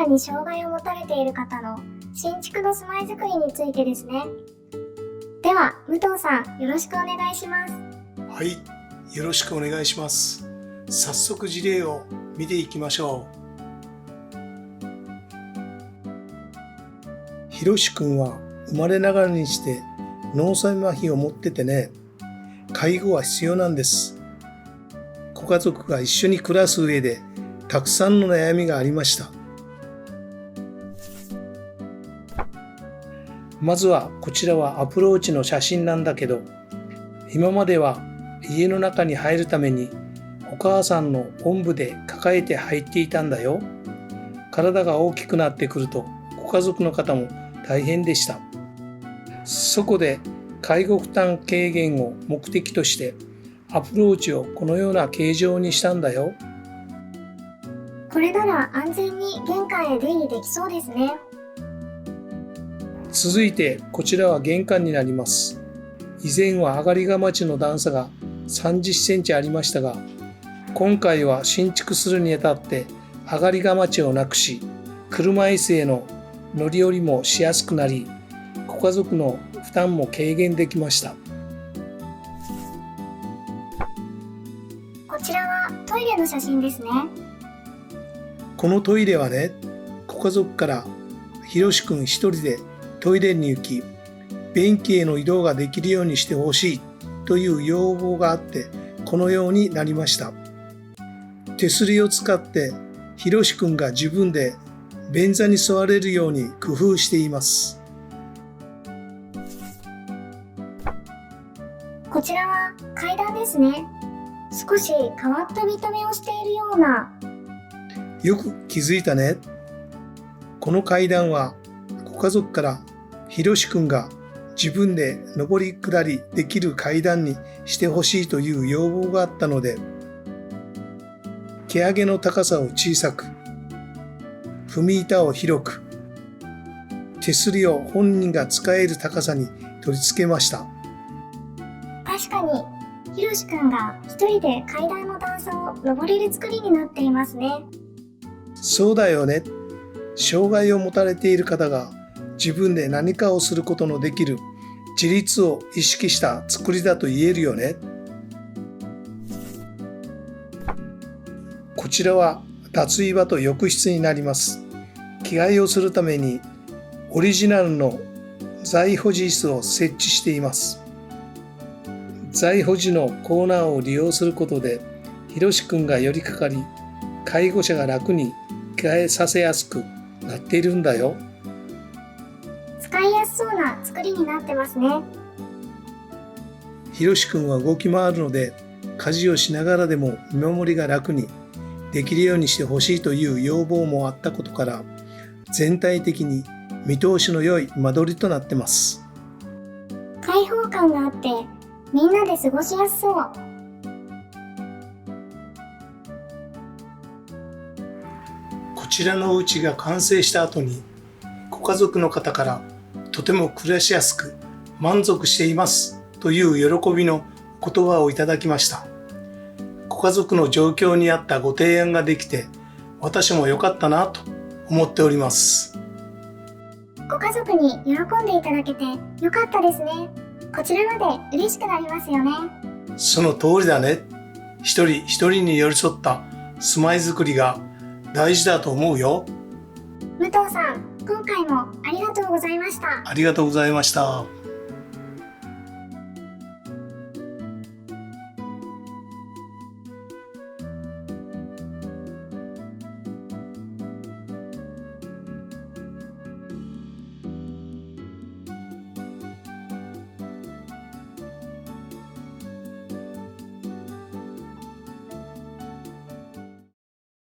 に障害を持たれている方の新築の住まいづくりについてですね。では、武藤さん、よろしくお願いします。はい、よろしくお願いします。早速事例を見ていきましょう。ひろしくんは生まれながらにして脳性麻痺を持っててね、介護は必要なんです。ご家族が一緒に暮らす上でたくさんの悩みがありました。まずはこちらはアプローチの写真なんだけど、今までは家の中に入るためにお母さんのおんぶで抱えて入っていたんだよ。体が大きくなってくるとご家族の方も大変でした。そこで介護負担軽減を目的としてアプローチをこのような形状にしたんだよ。これなら安全に玄関へ出入りできそうですね。続いてこちらは玄関になります。以前は上がりがまちの段差が30センチありましたが、今回は新築するにあたって上がりがまちをなくし、車椅子への乗り降りもしやすくなり、ご家族の負担も軽減できました。こちらはトイレの写真ですね。このトイレはね、ご家族からひろしくん一人でトイレに行き、便器への移動ができるようにしてほしいという要望があって、このようになりました。手すりを使ってひろしくんが自分で便座に座れるように工夫しています。こちらは階段ですね。少し変わった見た目をしているような。よく気づいたね。この階段はご家族からひろしくんが自分で上り下りできる階段にしてほしいという要望があったので、手上げの高さを小さく、踏み板を広く、手すりを本人が使える高さに取り付けました。確かに、ひろしくんが一人で階段の段差を登れる作りになっていますね。そうだよね。障害を持たれている方が自分で何かをすることのできる自立を意識した作りだと言えるよね。こちらは脱衣場と浴室になります。着替えをするためにオリジナルの座位保持椅子を設置しています。座位保持のコーナーを利用することで、ひろしくんが寄りかかり、介護者が楽に着替えさせやすくなっているんだよ。使いやすそうな作りになってますね。ひろしくんは動き回るので、家事をしながらでも見守りが楽にできるようにしてほしいという要望もあったことから、全体的に見通しの良い間取りとなってます。開放感があってみんなで過ごしやすそう。こちらのお家が完成した後に、ご家族の方からとても暮らしやすく満足していますという喜びの言葉をいただきました。ご家族の状況に合ったご提案ができて、私も良かったなと思っております。ご家族に喜んでいただけてよかったですね。こちらまで嬉しくなりますよね。その通りだね。一人一人に寄り添った住まいづくりが大事だと思うよ。武藤さん、今回もありがとうございました。ありがとうございました。